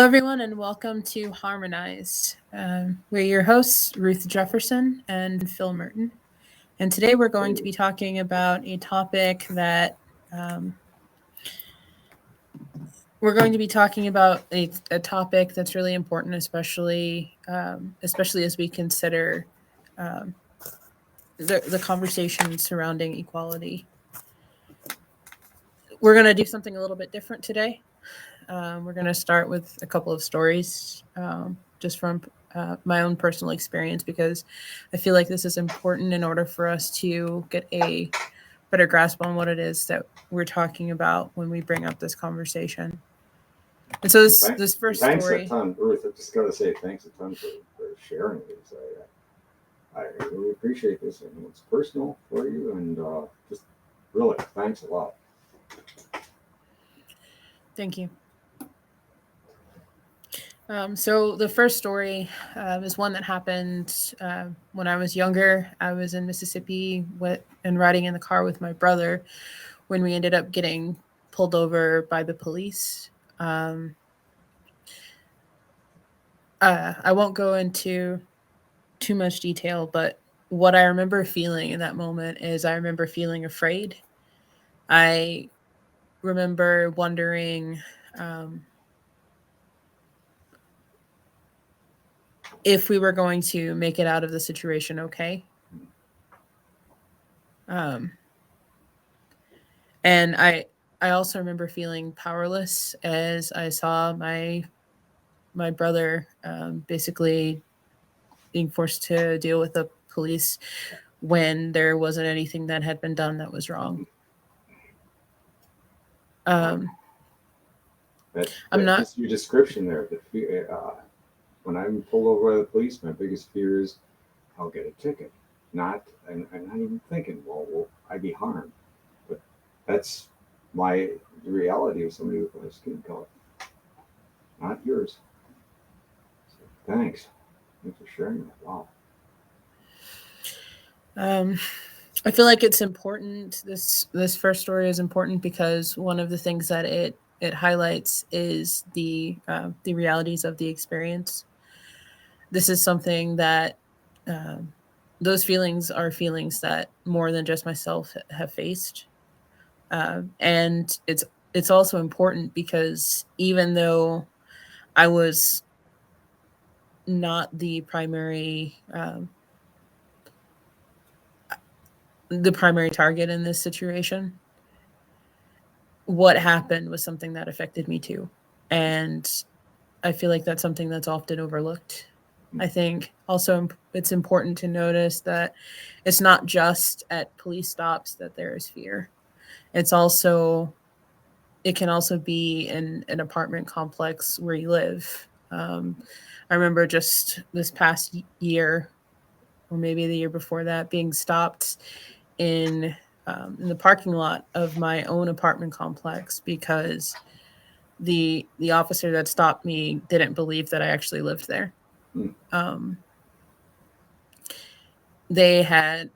Everyone, and welcome to Harmonized. We're your hosts, Ruth Jefferson and Phil Merton. And today we're going to be talking about a topic that a topic that's really important, especially as we consider um, the conversation surrounding equality. We're going to do something a little bit different today. We're going to start with a couple of stories just from my own personal experience, because I feel like this is important in order for us to get a better grasp on what it is that we're talking about when we bring up this conversation. And so this first thanks story. a ton, Ruth. I just got to say thanks a ton for sharing these. I really appreciate this, and it's personal for you, and just really thanks a lot. Thank you. So the first story is one that happened when I was younger. I was in Mississippi and riding in the car with my brother when we ended up getting pulled over by the police. I won't go into too much detail, but what I remember feeling in that moment is I remember feeling afraid. I remember wondering if we were going to make it out of the situation okay. And I also remember feeling powerless as I saw my brother basically being forced to deal with the police when there wasn't anything that had been done that was wrong. I'm not. Just your description there. When I'm pulled over by the police, my biggest fear is I'll get a ticket. I'm not even thinking, well, will I be harmed? But that's the reality of somebody with a skin color, not yours. So thanks for sharing that. Wow. I feel like it's important. This first story is important because one of the things that it highlights is the realities of the experience. This is something that those feelings are feelings that more than just myself have faced, and it's also important because even though I was not the primary target in this situation, what happened was something that affected me too. And I feel like that's something that's often overlooked. I think also it's important to notice that it's not just at police stops that there is fear. It can also be in an apartment complex where you live. I remember just this past year, or maybe the year before that, being stopped in the parking lot of my own apartment complex because the officer that stopped me didn't believe that I actually lived there. They had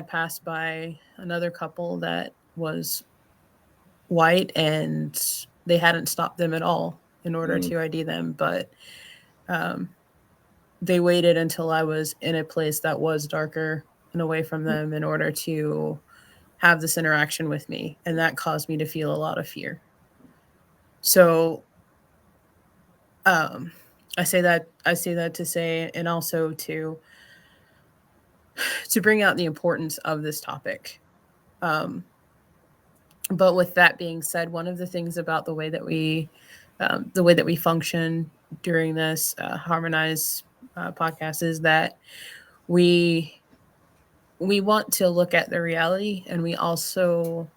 passed by another couple that was white, and they hadn't stopped them at all in order to ID them, but they waited until I was in a place that was darker and away from them in order to have this interaction with me, and that caused me to feel a lot of fear. So I say that to say, and also to bring out the importance of this topic. But with that being said, one of the things about the way that we function during this harmonized podcast is that we want to look at the reality, and we also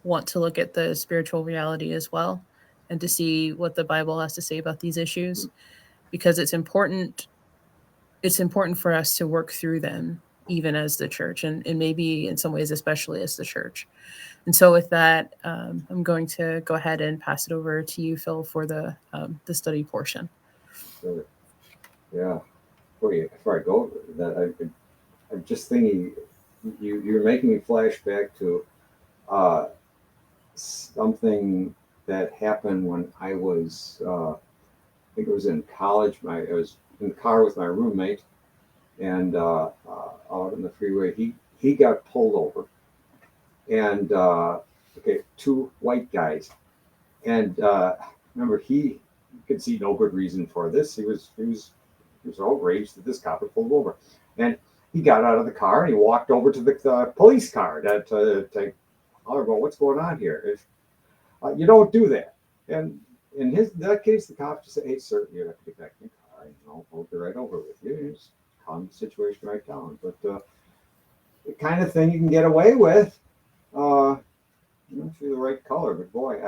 want to look at the spiritual reality as well, and to see what the Bible has to say about these issues, because it's important for us to work through them, even as the church, and maybe in some ways especially as the church. And so with that, I'm going to go ahead and pass it over to you, Phil, for the study portion. Sure. Yeah. Before I go over that, I'm just thinking, you're making me flash back to something that happened when I was think it was in college. I was in the car with my roommate, and out on the freeway, he got pulled over, and okay, two white guys, and remember he could see no good reason for this. He was outraged that this cop had pulled over, and he got out of the car and he walked over to the police car to holler about what's going on here. If you don't do that, and in that case, the cop just said, "Hey, sir, you have to get back in the car, and I'll be right over with you." And just calm the situation right down. But the kind of thing you can get away with, if you're the right color. But boy,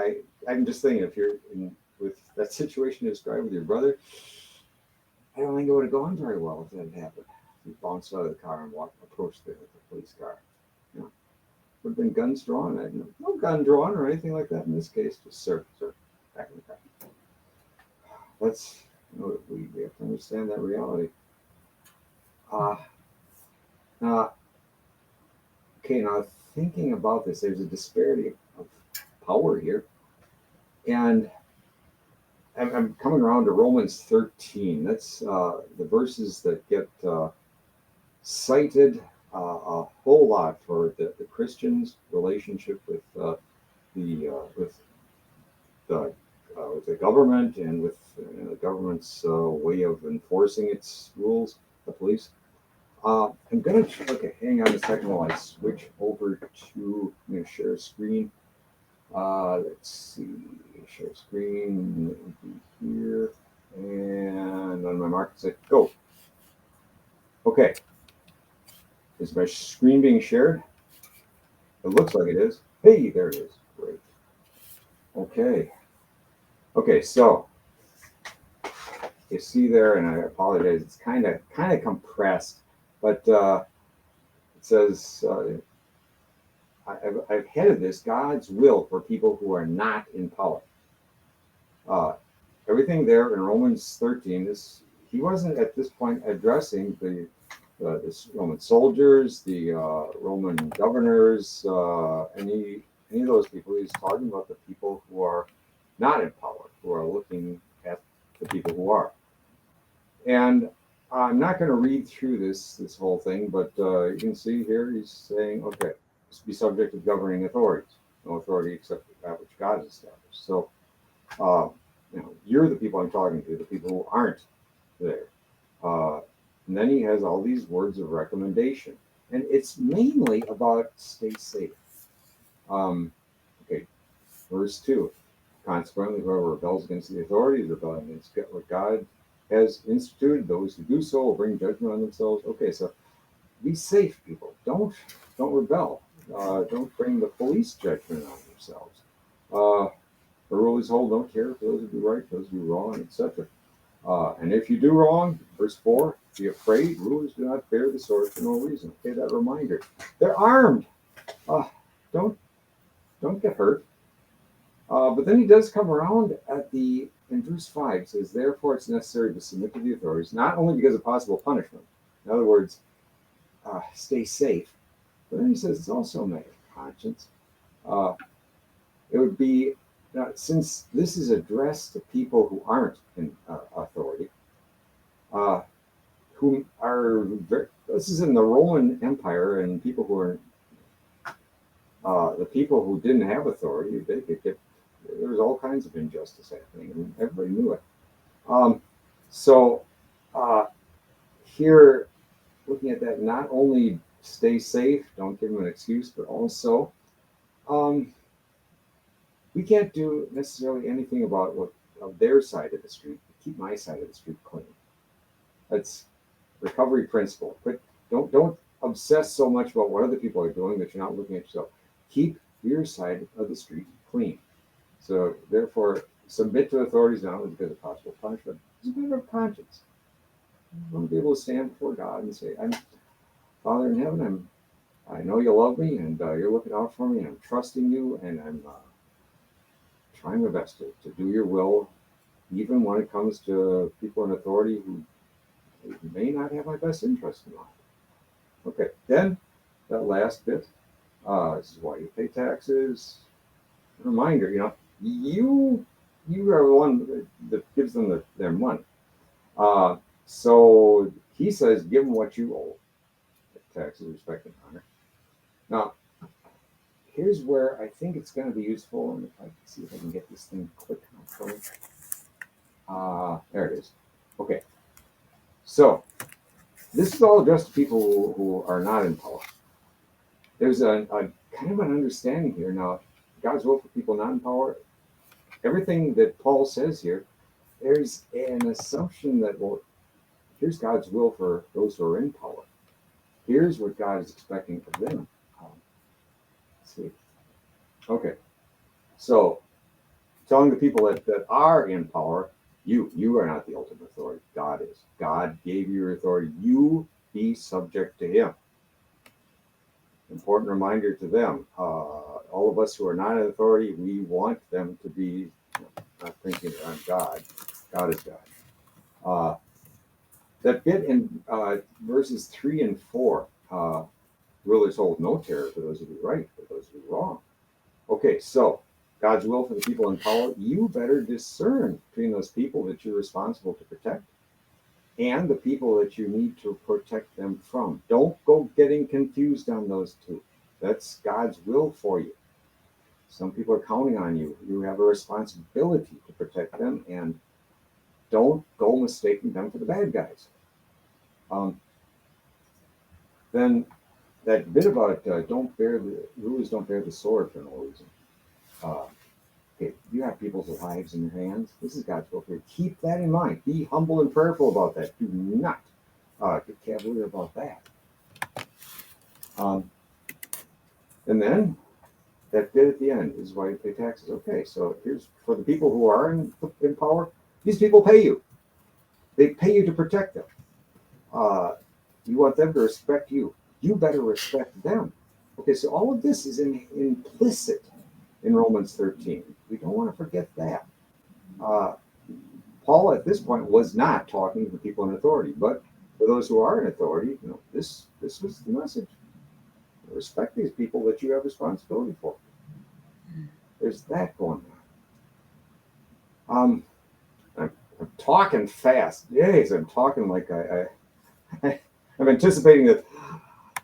I'm just thinking if you're in with that situation you described with your brother, I don't think it would have gone very well if that had happened. He bounced out of the car and approached the police car. You know, would have been guns drawn. No gun drawn or anything like that in this case. Just sir, back in the car. Let's we have to understand that reality. Now, okay, now thinking about this, there's a disparity of power here, and I'm coming around to Romans 13. That's the verses that get cited a whole lot for the Christians' relationship with the government and with the government's way of enforcing its rules, the police. I'm gonna hang on a second while I switch over to. I'm gonna share a screen. Let's see, share screen here, and on my mark, say go. Okay, is my screen being shared? It looks like it is. Hey, there it is. Great. Okay, so you see there, and I apologize, it's kind of compressed, but it says I've headed this God's will for people who are not in power. Everything there in Romans 13 is he wasn't at this point addressing the Roman soldiers, the Roman governors, any of those people. He's talking about the people who are not in power, who are looking at the people who are. And I'm not going to read through this whole thing, but you can see here he's saying, okay, let's be subject to governing authorities. No authority except that which God has established. So, you're the people I'm talking to, the people who aren't there. And then he has all these words of recommendation, and it's mainly about stay safe. Okay, verse 2. Consequently, whoever rebels against the authorities, rebelling against what God has instituted, those who do so will bring judgment on themselves. Okay, so be safe, people. Don't rebel. Don't bring the police judgment on yourselves. The rule is hold, don't care if those who do right, those who do wrong, etc. And if you do wrong, verse 4, be afraid. Rulers do not bear the sword for no reason. Okay, that reminder. They're armed. Don't get hurt. But then he does come around in verse 5, says, therefore it's necessary to submit to the authorities, not only because of possible punishment. In other words, stay safe. But then he says it's also a matter of conscience. It would be, since this is addressed to people who aren't in authority, who are, this is in the Roman Empire, and people who are, the people who didn't have authority, they could get, there was all kinds of injustice happening, and everybody knew it. So here, looking at that, not only stay safe, don't give them an excuse, but also we can't do necessarily anything about what of their side of the street. Keep my side of the street clean. That's recovery principle. But don't obsess so much about what other people are doing that you're not looking at yourself. Keep your side of the street clean. So therefore, submit to authorities not only because of possible punishment, it's a matter of conscience. I want to be able to stand before God and say, I'm Father in heaven, I know you love me, and you're looking out for me, and I'm trusting you, and I'm trying my best to do your will, even when it comes to people in authority who may not have my best interest in mind. Okay, then that last bit, this is why you pay taxes. Reminder, you you are the one that gives them their money. Uh, so he says, give them what you owe, taxes, respect, and honor. Now, here's where I think it's going to be useful, and if I can see if I can get this thing to click on for me. There it is. Okay. So this is all addressed to people who are not in power. There's a kind of an understanding here now. God's will for people not in power. Everything that Paul says here, there's an assumption that, well, here's God's will for those who are in power. Here's what God is expecting of them. Let's see. Okay. So telling the people that are in power, you are not the ultimate authority. God is. God gave you your authority. You be subject to him. Important reminder to them. All of us who are not in authority, we want them to be not thinking that I'm God. God is God. That bit in verses 3 and 4, rulers hold no terror for those who do right, for those who do wrong. Okay, so God's will for the people in power, you better discern between those people that you're responsible to protect and the people that you need to protect them from. Don't go getting confused on those two. That's God's will for you. Some people are counting on you. You have a responsibility to protect them, and don't go mistaking them for the bad guys. Then that bit about rulers don't bear the sword for no reason. Okay, you have people's lives in your hands. This is God's will for you. Keep that in mind. Be humble and prayerful about that. Do not get cavalier about that. And then that bit at the end is why you pay taxes. Okay, so here's for the people who are in power. These people pay you. They pay you to protect them. You want them to respect you. You better respect them. Okay, so all of this is implicit in Romans 13. We don't want to forget that. Paul at this point was not talking to the people in authority, but for those who are in authority, this was the message. Respect these people that you have responsibility for. There's that going on. I'm talking fast. Yes, I'm talking like I'm anticipating that,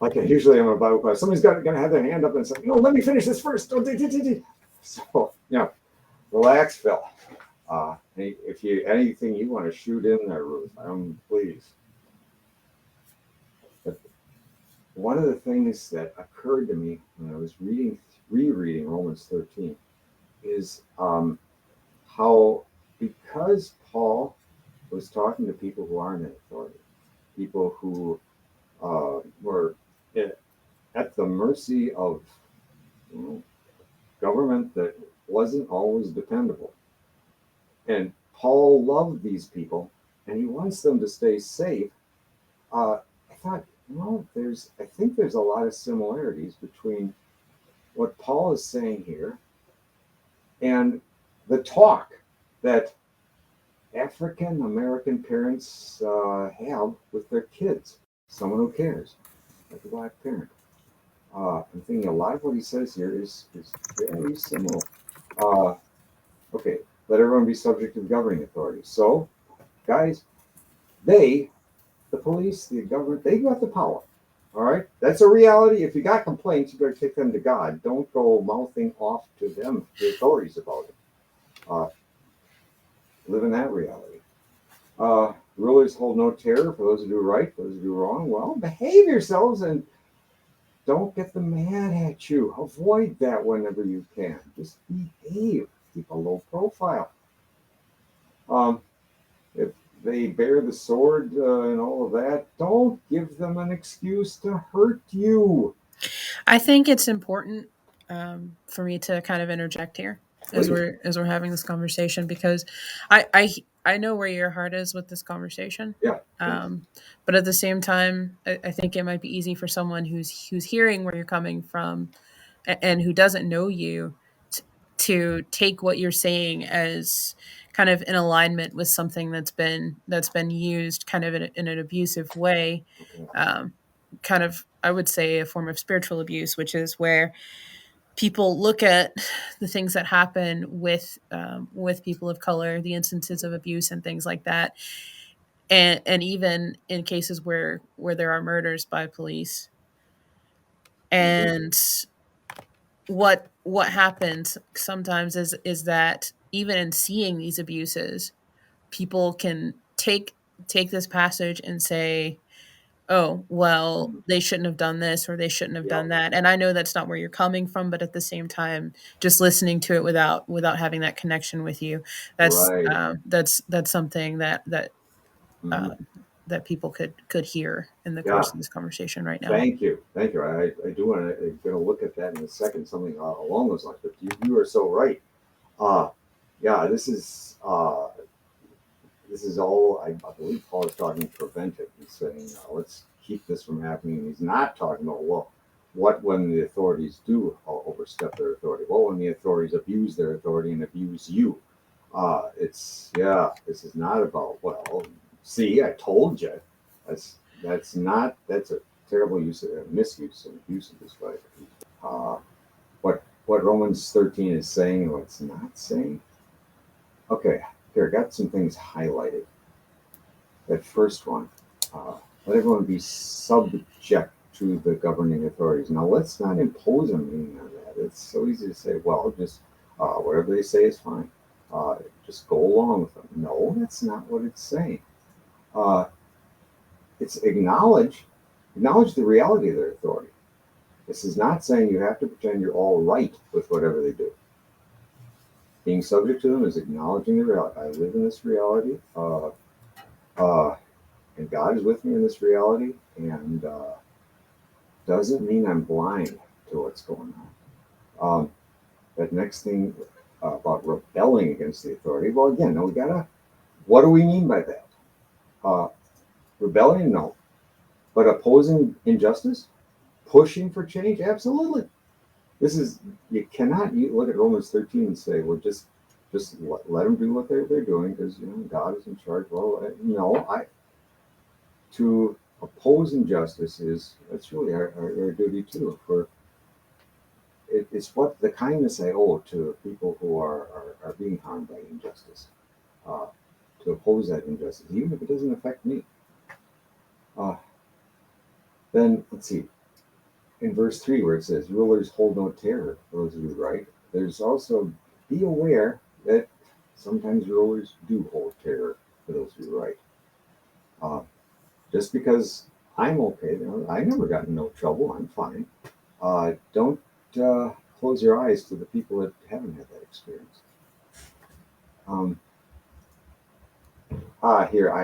like I usually am about class. Somebody's going to have their hand up and say, "No, let me finish this first." So, relax, Phil. If anything you want to shoot in there, Ruth, please. But one of the things that occurred to me when I was rereading Romans 13 is how, because Paul was talking to people who aren't in authority, people who were at the mercy of government that wasn't always dependable. And Paul loved these people, and he wants them to stay safe. I thought, I think there's a lot of similarities between what Paul is saying here and the talk that African American parents have with their kids, someone who cares, like a black parent. I'm thinking a lot of what he says here is very similar. Okay, let everyone be subject to the governing authority. So, guys, the police, the government, they got the power. All right, that's a reality. If you got complaints, you better take them to God. Don't go mouthing off to them, the authorities, about it. Live in that reality. Rulers hold no terror for those who do right, those who do wrong. Well, behave yourselves and don't get them mad at you. Avoid that whenever you can. Just behave. Keep a low profile. If they bear the sword and all of that, don't give them an excuse to hurt you. I think it's important for me to kind of interject here as we're having this conversation, because I know where your heart is with this conversation. Yeah. But at the same time, I think it might be easy for someone who's hearing where you're coming from and who doesn't know you to take what you're saying as kind of in alignment with something that's been used kind of in an abusive way. Kind of, I would say, a form of spiritual abuse, which is where people look at the things that happen with people of color, the instances of abuse and things like that, and even in cases where there are murders by police, Mhm. and what happens sometimes is that even in seeing these abuses, people can take this passage and say, oh, well, Mhm. they shouldn't have done this or they shouldn't have Yep. done that. And I know that's not where you're coming from, but at the same time, just listening to it without having that connection with you, Right. that's something uh, Mhm. that people could hear in the Yeah. course of this conversation right now. Thank you. Thank you. I do want to going to look at that in a second, something along those lines. But you are so right. Uh, yeah, this is all, I believe Paul is talking preventive. He's saying, let's keep this from happening. He's not talking about, well, what when the authorities do overstep their authority? Well, when the authorities abuse their authority and abuse you. This is not about, well, see, I told you. That's not, that's a terrible misuse and abuse of this right. Uh, what Romans 13 is saying and what it's not saying. Okay, here, I got some things highlighted. That first one, uh, let everyone be subject to the governing authorities. Now, let's not impose a meaning on that. It's so easy to say, well, just whatever they say is fine. Just go along with them. No, that's not what it's saying. Uh, it's acknowledge the reality of their authority. This is not saying you have to pretend you're all right with whatever they do. Being subject to them is acknowledging the reality. I live in this reality. Uh, and God is with me in this reality, and doesn't mean I'm blind to what's going on. That next thing about rebelling against the authority. Well, again, now we gotta. What do we mean by that? Uh, Rebellion, no, but opposing injustice, pushing for change, absolutely. This is you cannot look at Romans 13 and say, well, just let them do what they're doing because God is in charge. Well, no, I to oppose injustice is that's really our duty too. For it's what the kindness I owe to people who are being harmed by injustice, uh, to oppose that injustice, even if it doesn't affect me. Uh, then let's see, in verse 3 where it says, "Rulers hold no terror for those who do right." There's also be aware that sometimes rulers do hold terror for those who do right. Uh, just because I'm okay, I never got in no trouble. I'm fine. Don't close your eyes to the people that haven't had that experience. Um,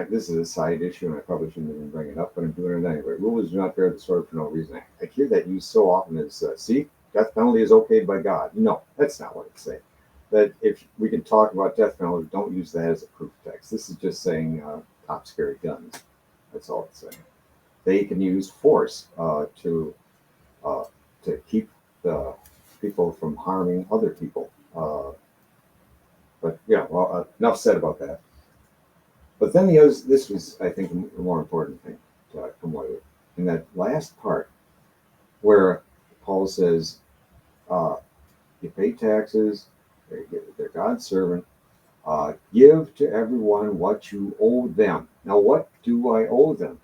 this is a side issue, and I probably shouldn't even bring it up, but I'm doing it anyway. Rulers do not bear the sword for no reason. I hear that used so often as, see, death penalty is okayed by God. No, that's not what it's saying. That if we can talk about death penalty, don't use that as a proof text. This is just saying cops carry guns. That's all it's saying. They can use force uh, to keep the people from harming other people. But yeah, well, enough said about that. But then this was, I think, the more important thing to come away with. In that last part, where Paul says, uh, you pay taxes, they're God's servant, give to everyone what you owe them. Now, what do I owe them?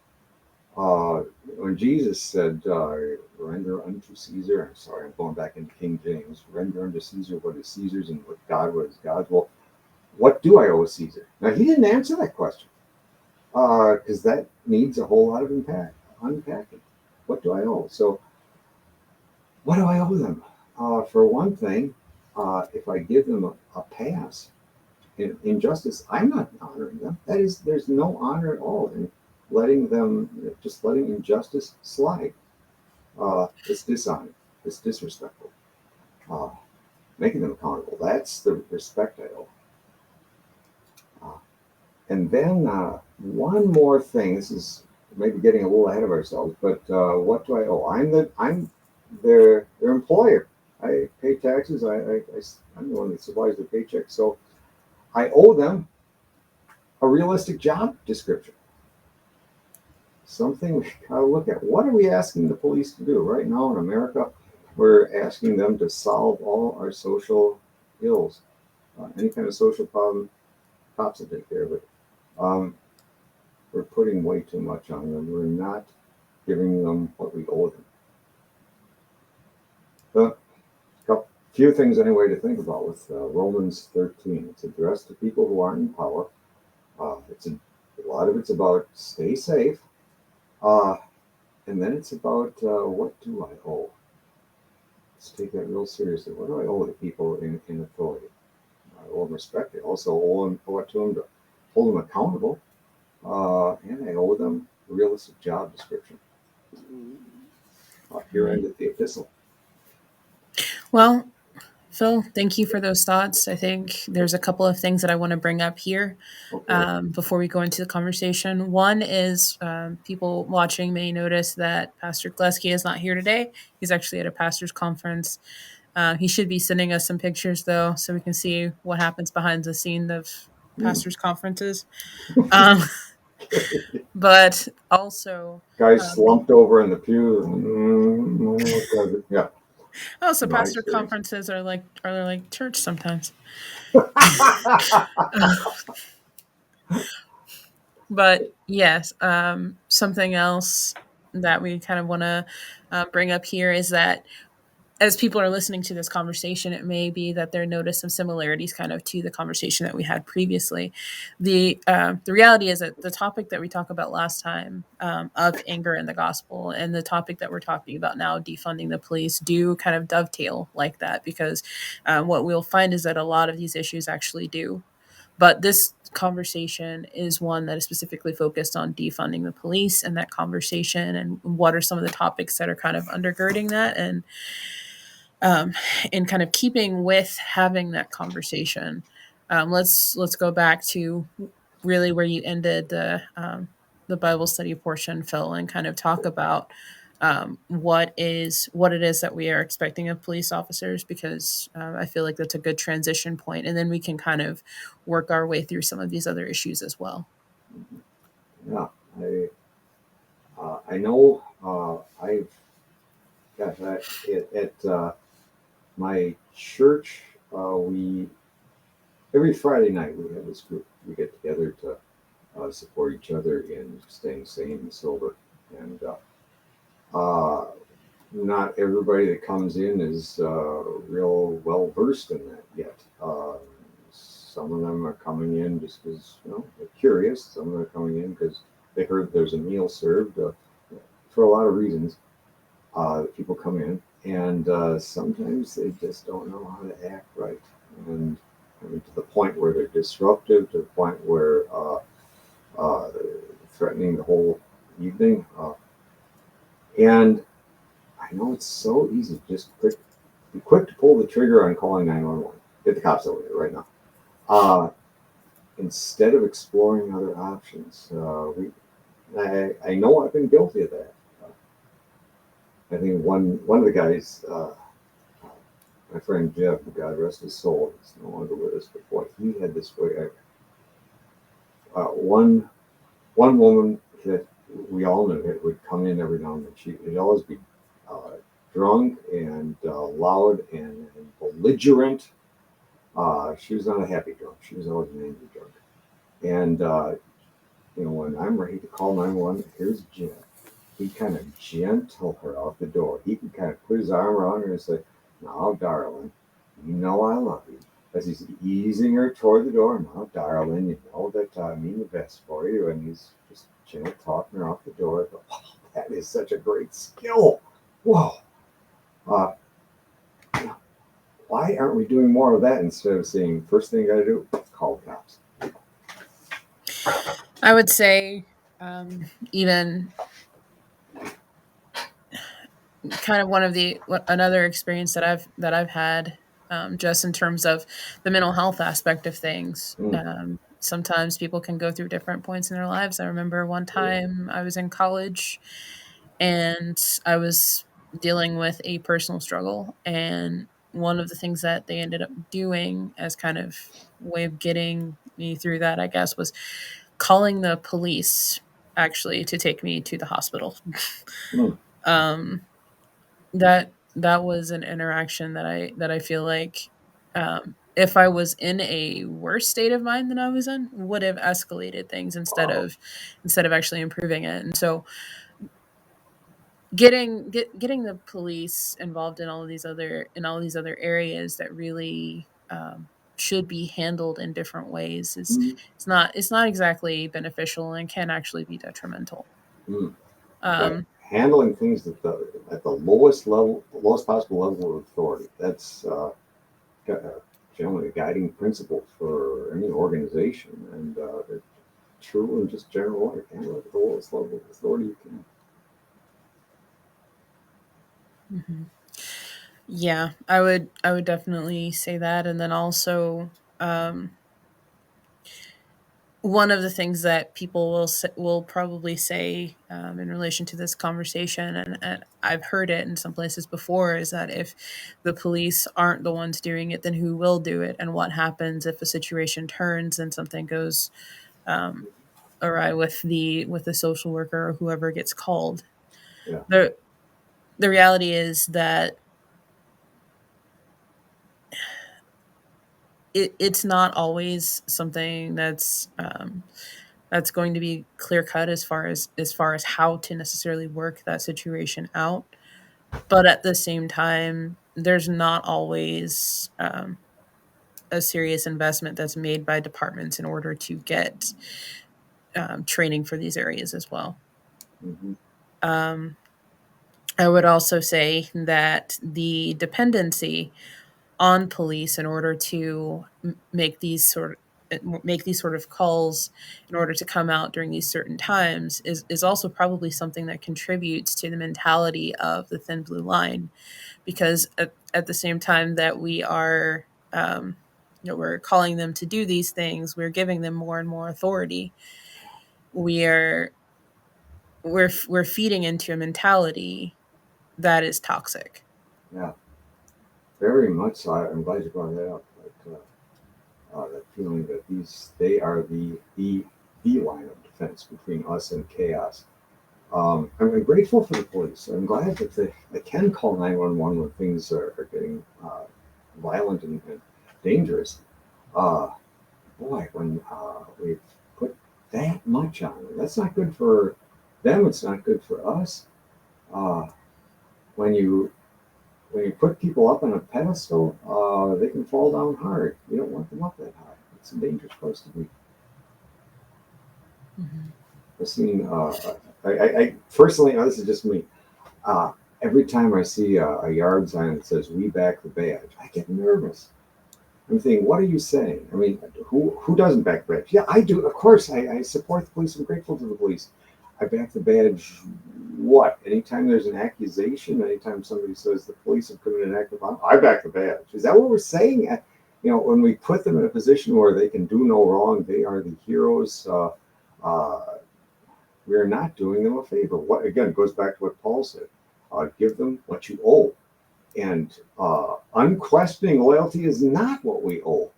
When Jesus said, render unto Caesar, I'm sorry, I'm going back into King James, render unto Caesar what is Caesar's and what is God's. Well, what do I owe Caesar? Now, he didn't answer that question because that needs a whole lot of unpacking. What do I owe? So, what do I owe them? For one thing, if I give them a pass in injustice, I'm not honoring them. That is, there's no honor at all in letting injustice slide. It's dishonor. It's disrespectful. Uh, Making them accountable. That's the respect I owe. Uh, and then one more thing. This is maybe getting a little ahead of ourselves, but what do I owe? I'm their employer. I pay taxes. I'm the one that supplies the paycheck. So I owe them a realistic job description. Something we gotta look at. What are we asking the police to do right now in America? we're asking them to solve all our social ills. Any kind of social problem, cops will take care of it. Um, we're putting way too much on them. We're not giving them what we owe them. But a few things anyway to think about with Romans 13. It's addressed to people who aren't in power. A lot of it's about stay safe, uh, and then it's about what do I owe? Let's take that real seriously. What do I owe the people in authority? I owe them respect. I also owe it to them to hold them accountable, and I owe them a realistic job description. Here ended the epistle. Well, Phil, thank you for those thoughts. I think there's a couple of things that I want to bring up here Okay. before we go into the conversation. One is people watching may notice that Pastor Gleski is not here today. He's actually at a pastor's conference. He should be sending us some pictures, though, so we can see what happens behind the scene of Hmm. pastors' conferences. Um, but also, Guy um, slumped over in the pew. Yeah, oh, so my pastor experience. conferences are like church sometimes. But yes, something else that we kind of want to bring up here is that as people are listening to this conversation, it may be that they notice some similarities kind of to the conversation that we had previously. The reality is that the topic that we talked about last time of anger in the gospel and the topic that we're talking about now, defunding the police, do kind of dovetail like that because what we'll find is that a lot of these issues actually do. But this conversation is one that is specifically focused on defunding the police and that conversation and what are some of the topics that are kind of undergirding that um, and kind of keeping with having that conversation. Let's go back to really where you ended the Bible study portion, Phil, and kind of talk about what it is that we are expecting of police officers, because I feel like that's a good transition point, and then we can kind of work our way through some of these other issues as well. Yeah, I know. I've gosh, at my church, we every Friday night we have this group. We get together to support each other in staying sane and sober. And uh, not everybody that comes in is real well versed in that yet. Some of them are coming in just because they're curious. Some of them are coming in because they heard there's a meal served. For a lot of reasons, people come in, and sometimes they just don't know how to act right, and I mean, to the point where they're disruptive, to the point where uh, threatening the whole evening. And I know it's so easy. Just be quick to pull the trigger on calling 911. Get the cops over here right now. Uh, Instead of exploring other options, I know I've been guilty of that. I think one of the guys, my friend Jeff, God rest his soul, is no longer with us. But boy, he had this way. One woman that we all knew that would come in every now and then. She'd always be uh, drunk and loud and belligerent. She was not a happy drunk. She was always an angry drunk. And when I'm ready to call 911, here's Jeff. He'd kind of gentle her out the door. He could kind of put his arm around her and say, "Now, darling, you know I love you." As he's easing her toward the door, "Now, darling, you know that I mean the best for you." And he's just gentle talking her out the door. I thought, "Wow, that is such a great skill. Whoa. Uh, why aren't we doing more of that instead of saying, first thing you got to do, call the cops?" I would say even kind of one of the another experience that I've had just in terms of the mental health aspect of things. Mm, Sometimes people can go through different points in their lives. I remember one oh, yeah. time I was in college and I was dealing with a personal struggle, and one of the things that they ended up doing as kind of way of getting me through that, I guess, was calling the police actually to take me to the hospital. Mm, um, that that was an interaction that I feel like, if I was in a worse state of mind than I was in, would have escalated things Wow. instead of actually improving it. And so getting the police involved in all these other areas that really, should be handled in different ways is Mm, it's not exactly beneficial and can actually be detrimental. mm. That Um, handling things at the lowest level, the lowest possible level of authority. That's generally a guiding principle for any organization, and it's true in just general life. Handle it at the lowest level of authority you can. mhm. Yeah, I would definitely say that, and then also, um, one of the things that people will probably say, in relation to this conversation, and I've heard it in some places before, is that if the police aren't the ones doing it, then who will do it? And what happens if a situation turns and something goes, um, awry with the social worker or whoever gets called? Yeah, the The reality is that it's not always something that's going to be clear cut as far as how to necessarily work that situation out. But at the same time, there's not always, a serious investment that's made by departments in order to get, training for these areas as well. hmm Um, I would also say that the dependency on police in order to make these sort of calls in order to come out during these certain times is also probably something that contributes to the mentality of the thin blue line, because at the same time that we are, we're calling them to do these things, we're giving them more and more authority. We're we're we're feeding into a mentality that is toxic. yeah, very much so. I'm glad you brought that up. That feeling that they are the line of defense between us and chaos. I'm grateful for the police. I'm glad that they can call 911 when things are getting violent and dangerous. Uh, Boy, when we put that much on them, that's not good for them. It's not good for us. Uh, when you put people up on a pedestal, they can fall down hard. You don't want them up that high. It's a dangerous place to be. Mhm. I've seen. I personally, this is just me. Uh, every time I see a yard sign that says "We back the badge," I get nervous. I'm thinking, what are you saying? I mean, who doesn't back the badge? Yeah, I do. Of course, I support the police. I'm grateful to the police. I back the badge. What? Anytime there's an accusation, anytime somebody says the police have committed an act of violence, I back the badge. Is that what we're saying? When we put them in a position where they can do no wrong, they are the heroes. Uh, we are not doing them a favor. What again goes back to what Paul said: give them what you owe, and unquestioning loyalty is not what we owe.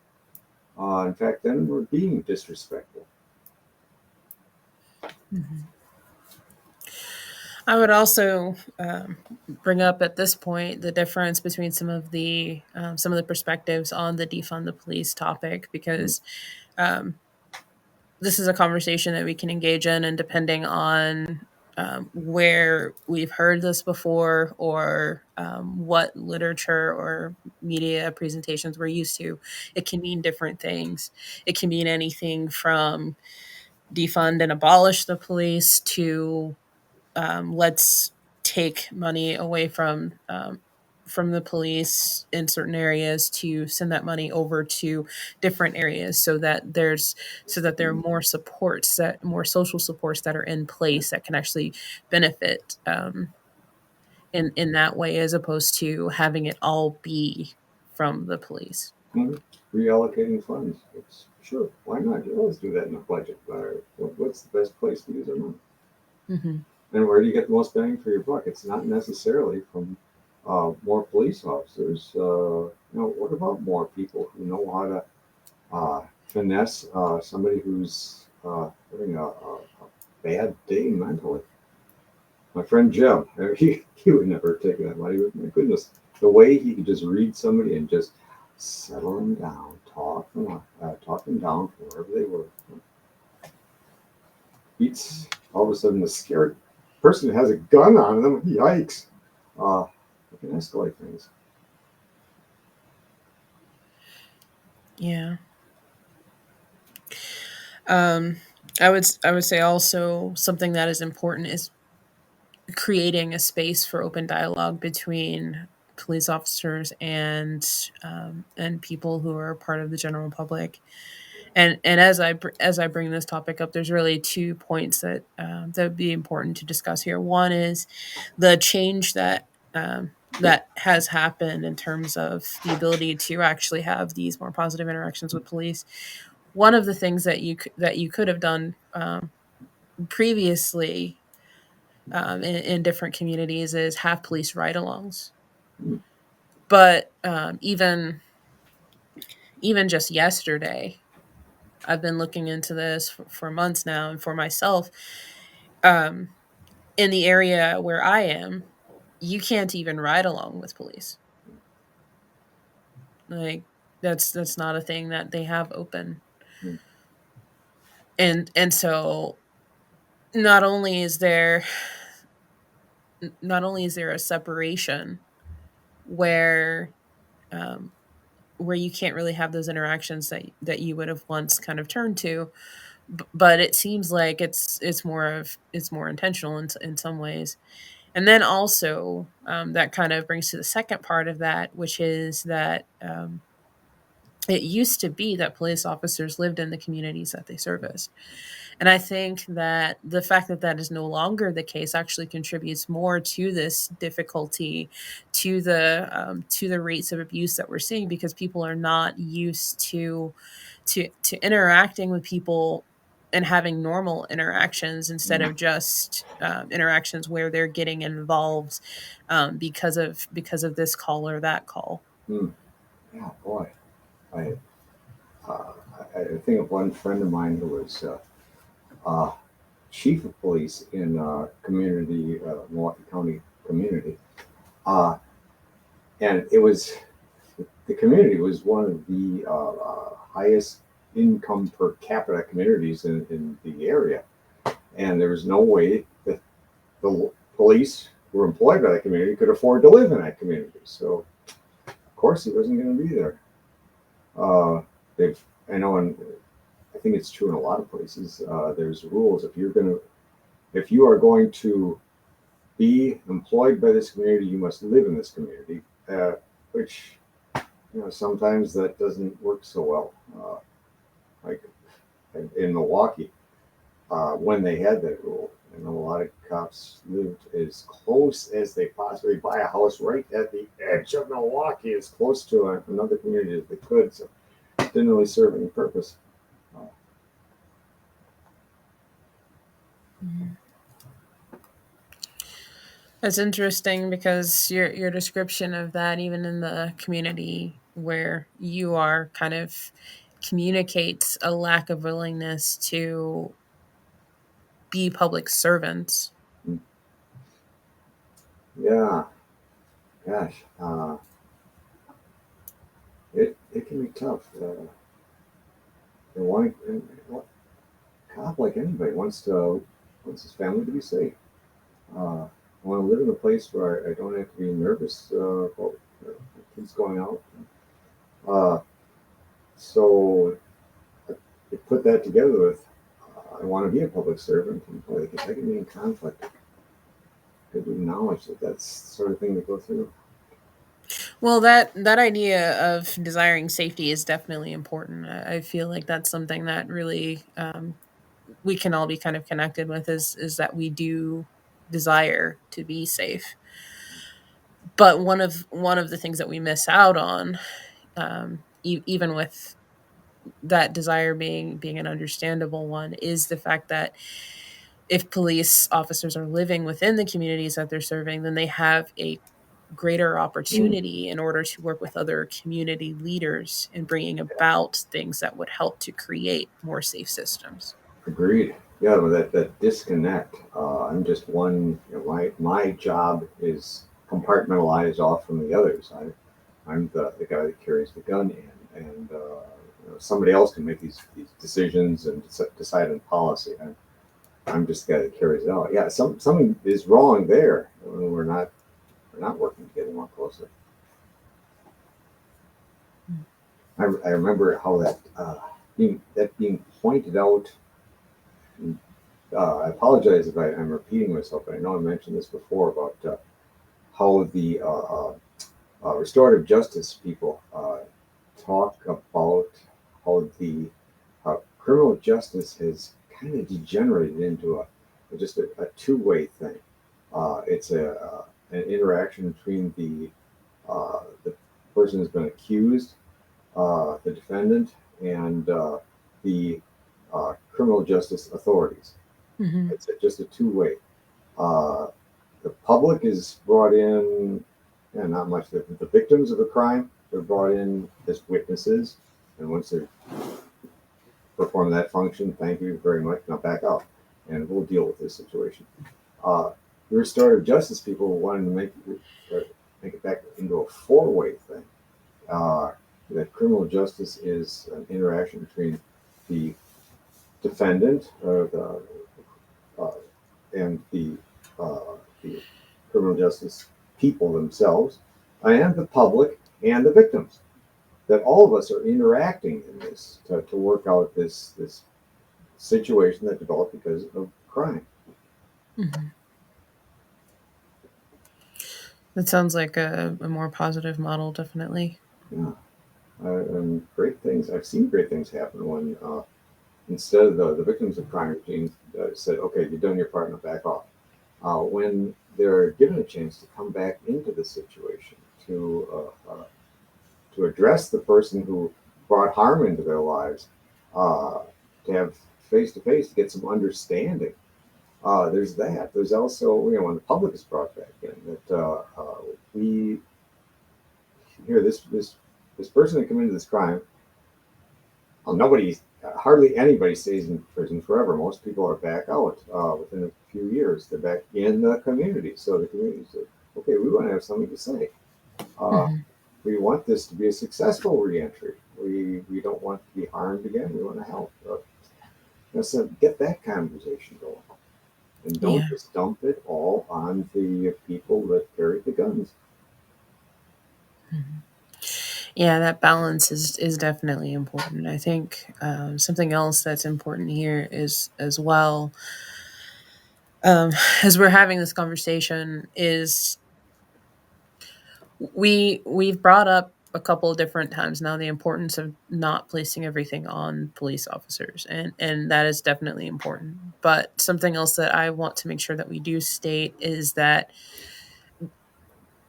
In fact, then we're being disrespectful. Mhm. I would also, bring up at this point the difference between some of the perspectives on the defund the police topic, Mm, because, um, this is a conversation that we can engage in, and depending on, where we've heard this before, or, what literature or media presentations we're used to, it can mean different things. It can mean anything from defund and abolish the police to, let's take money away from the police in certain areas to send that money over to different areas, so that there are more social supports that are in place that can actually benefit, in that way, as opposed to having it all be from the police. Reallocating funds. It's sure. Why not? You always do that in a budget. What's the best place to use our money? Hmm. And where do you get the most bang for your buck? It's not necessarily from more police officers. What about more people who know how to finesse somebody who's having a bad day mentally? My friend Jim, he would never take that money. My goodness, the way he could just read somebody and just settle them down, talk them down from wherever they were. It's all of a sudden the scared person has a gun on them. Yikes! It can escalate things. Yeah. Um, I would say also something that is important is creating a space for open dialogue between police officers and people who are part of the general public. And as I bring this topic up, there's really 2 points that would be important to discuss here. One is the change that has happened in terms of the ability to actually have these more positive interactions with police. One of the things that you could have done previously in different communities is have police ride-alongs. Mm. But even just yesterday, I've been looking into this for months now, and for myself, um, in the area where I am, you can't even ride along with police. Like that's not a thing that they have open. Mm. And so not only is there not only is there a separation where um, where you can't really have those interactions that you would have once kind of turned to, but it seems like it's more intentional in some ways. And then also that kind of brings to the second part of that, which is that it used to be that police officers lived in the communities that they serviced. And I think that the fact that that is no longer the case actually contributes more to this difficulty, to the rates of abuse that we're seeing, because people are not used to interacting with people and having normal interactions instead Mm. of just interactions where they're getting involved because of this call or that call. Mm. Yeah, boy. I, uh, I think of one friend of mine who was uh, chief of police in community, Milwaukee County community. Uh, and it was the community was one of the highest income per capita communities in the area, and there was no way that the police who were employed by that community could afford to live in that community. So of course he wasn't going to be there. Uh, they've I know, and I think it's true in a lot of places. There's rules if you are going to be employed by this community, you must live in this community, which sometimes that doesn't work so well. Like in Milwaukee, when they had that rule, I know a lot of cops lived as close as they possibly buy a house right at the edge of Milwaukee, as close to another community as they could. So it didn't really serve any purpose. Uh, Mhm. That's interesting because your description of that, even in the community where you are, kind of communicates a lack of willingness to be public servants. yeah, gosh, it can be tough. They want cop like anybody wants his family to be safe. I want to live in a place where I don't have to be nervous about kids going out. Uh, so you put that together with I want to be a public servant, and boy, that can be in conflict. Good to acknowledge that that's the sort of thing to go through. Well, that idea of desiring safety is definitely important. I feel like that's something that really we can all be kind of connected with, is that we do desire to be safe. But one of the things that we miss out on, even with that desire being an understandable one, is the fact that if police officers are living within the communities that they're serving, then they have a greater Mm, opportunity in order to work with other community leaders in bringing about things that would help to create more safe systems. agreed. Yeah, with that disconnect. I'm just one My job is compartmentalized off from the others. I'm the guy that carries the gun in, and somebody else can make these decisions and decide on policy. I'm just the guy that carries it out. Yeah, something is wrong there. We're not working together more closely. I remember how being pointed out. I apologize if I'm repeating myself, but I know I mentioned this before about how the restorative justice people talk about how the criminal justice has kind of degenerated into just a two-way thing. It's an interaction between the person who's been accused, the defendant, and the criminal justice authorities. Mm-hmm. It's just a two-way. Uh, the public is brought in, and not much. The victims of a crime, they're brought in as witnesses, and once they perform that function, thank you very much. Now back out, and we'll deal with this situation. The restorative justice people wanted to make it back into a four-way thing. That criminal justice is an interaction between the defendant and the criminal justice people themselves, and the public and the victims. That all of us are interacting in this to work out this situation that developed because of crime. Mm-hmm. That sounds like a more positive model, definitely. Yeah. And great things. I've seen great things happen when instead of the victims of crime routines said, okay, you've done your part, now back off. When they're given a chance to come back into the situation, to address the person who brought harm into their lives, to have face to face, to get some understanding. There's that. There's also, when the public is brought back in, that we hear this person that committed this crime. Well, hardly anybody stays in prison forever. Most people are back out within a few years. They're back in the community. So the community says, okay, we want to have something to say. Mm-hmm. We want this to be a successful reentry. We don't want to be harmed again. We want to help. So get that conversation going. And don't just dump it all on the people that carry the guns. Mm-hmm. Yeah, that balance is definitely important. I think something else that's important here is as well, as we're having this conversation, is we've brought up a couple of different times now the importance of not placing everything on police officers, and that is definitely important. But something else that I want to make sure that we do state is that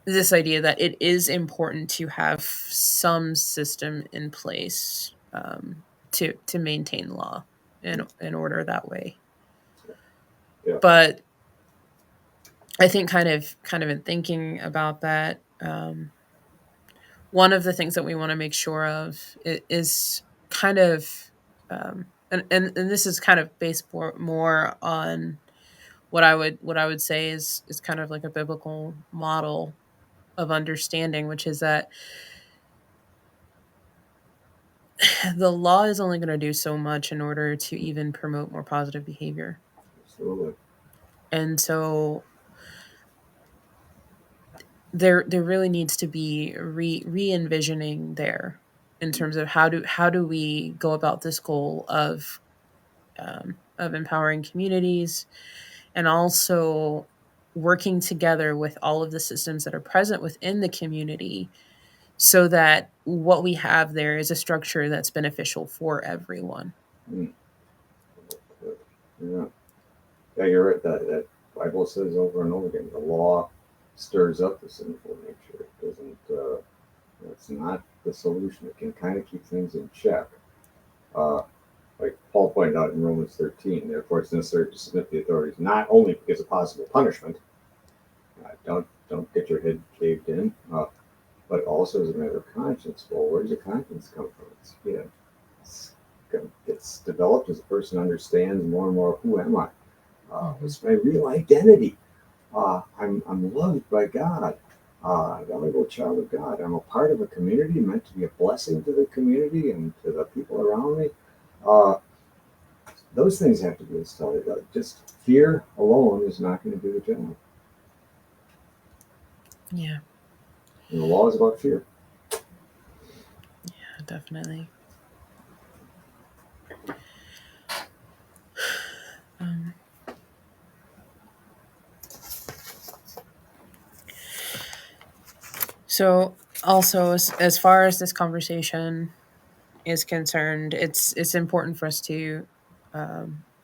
this idea that it is important to have some system in place to maintain law and order that way. Yeah. But I think kind of in thinking about that, one of the things that we want to make sure of is kind of and this is kind of based more on what I would say is kind of like a biblical model of understanding, which is that the law is only going to do so much in order to even promote more positive behavior. Absolutely. And so there really needs to be re-envisioning there in terms of how do we go about this goal of empowering communities, and also working together with all of the systems that are present within the community, so that what we have there is a structure that's beneficial for everyone. Mm. Yeah. Yeah, you're right. That Bible says over and over again, the law stirs up the sinful nature. It doesn't. It's not the solution. It can kind of keep things in check. Uh, like Paul pointed out in Romans 13, therefore it's necessary to submit to the authorities, not only because of possible punishment. Don't get your head caved in, but also as a matter of conscience. Well, where does your conscience come from? It's developed as a person understands more and more, who am I? What's my real identity? I'm loved by God. I'm a valuable child of God. I'm a part of a community meant to be a blessing to the community and to the people around me. Uh, those things have to be installed. Just fear alone is not going to do the job. Yeah, And the law is about fear. definitely. Um, so also as far as this conversation is concerned, it's important for us to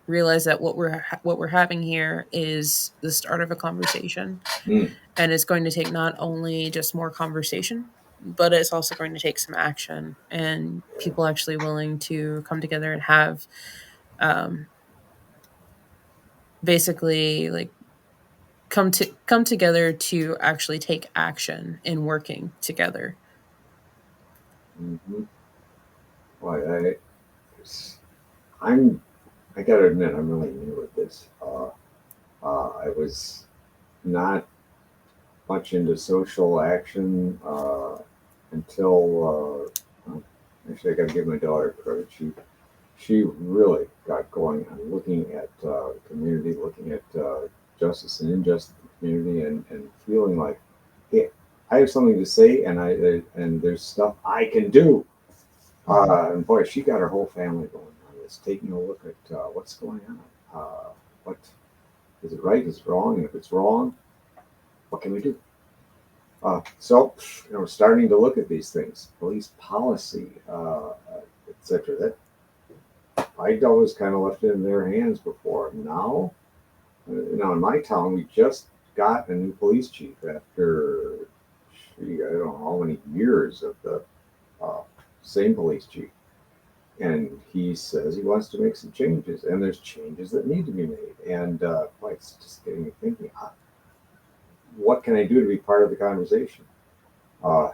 realize that what we're having here is the start of a conversation, Mm. and it's going to take not only just more conversation, but it's also going to take some action and people actually willing to come together and have um, basically like come together to actually take action in working together. Mm-hmm. Well, I'm. I got to admit, I'm really new at this. I was not much into social action until actually I got to give my daughter credit. She really got going on looking at the community, looking at justice and injustice in the community, and feeling like, hey, I have something to say, and there's stuff I can do. Mhm. And boy, she got her whole family going on this, taking a look at what's going on. What is it right? Is it wrong? And if it's wrong, what can we do? So, starting to look at these things, police policy, etc. That I'd always kind of left it in their hands before. Now, in my town, we just got a new police chief after, I don't know how many years of the uh, same police chief. And he says he wants to make some changes, and there's changes that need to be made. And boy, it's just getting me thinking, what can I do to be part of the conversation? Uh,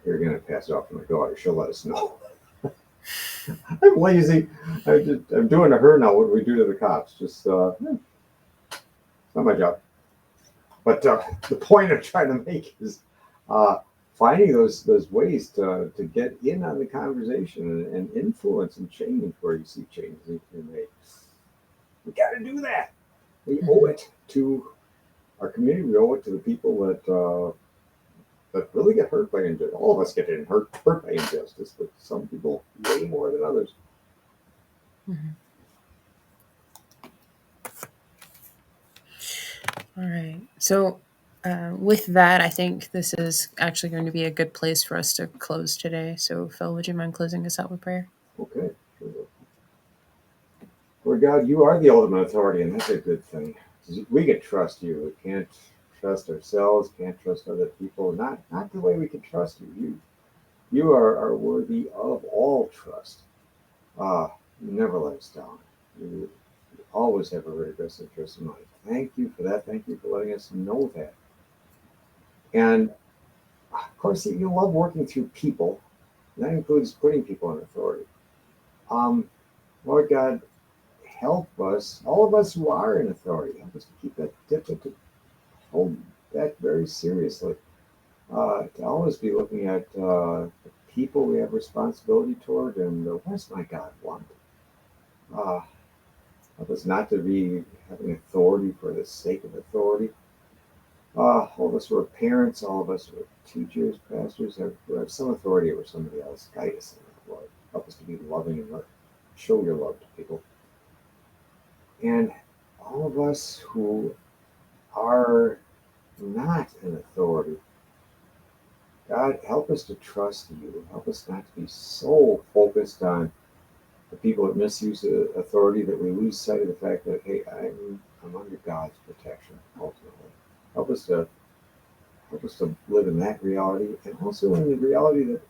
Here again, I pass it off to my daughter. She'll let us know. I'm lazy. I'm doing to her now what we do to the cops. Just it's not my job. But the point I'm trying to make is uh, finding those ways to get in on the conversation and influence and change where you see changes need to be made. We got to do that. We owe Mhm. it to our community. We owe it to the people that really get hurt by injustice. All of us get hurt by injustice, but some people way more than others. Mhm. All right. So, with that, I think this is actually going to be a good place for us to close today. So, Phil, would you mind closing us out with prayer? Okay. Sure. Lord God, you are the ultimate authority, and that's a good thing. We can trust you. We can't trust ourselves, can't trust other people. Not the way we can trust you. You are worthy of all trust. You never let us down. You always have a very best interest in mind. Thank you for that. Thank you for letting us know that. And of course, you love working through people. And that includes putting people in authority. Um, Lord God, help us, all of us who are in authority, help us to keep that to hold that very seriously. To always be looking at the people we have responsibility toward and what does my God want? Uh, Help us not to be having authority for the sake of authority. All of us who are parents, all of us who are teachers, pastors, who have some authority over somebody else, guide us in that, Lord. Help us to be loving and show your love to people. And all of us who are not in authority, God, help us to trust you. Help us not to be so focused on the people that misuse authority that we lose sight of the fact that, hey, I'm under God's protection ultimately. Help us to help us to live in that reality, and also in the reality that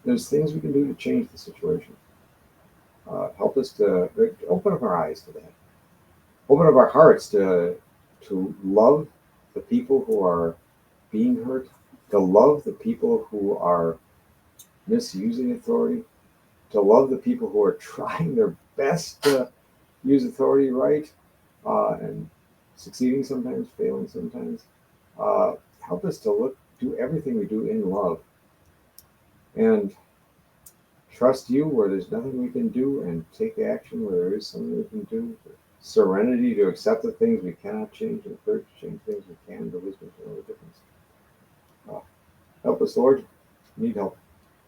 there's things we can do to change the situation. Help us to open up our eyes to that. Open up our hearts to love the people who are being hurt, to love the people who are misusing authority, to love the people who are trying their best to use authority right, and succeeding sometimes, failing sometimes. Help us to do everything we do in love, and trust you where there's nothing we can do, and take action where there is something we can do. Serenity to accept the things we cannot change, and courage to change things we can, the wisdom to know the difference. Uh, Help us, Lord. Need help.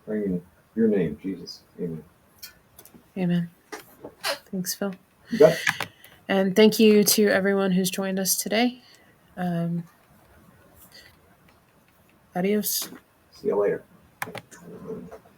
Praying in your name, Jesus. Amen. Amen. Thanks, Phil. You bet. And thank you to everyone who's joined us today. Adios. See you later.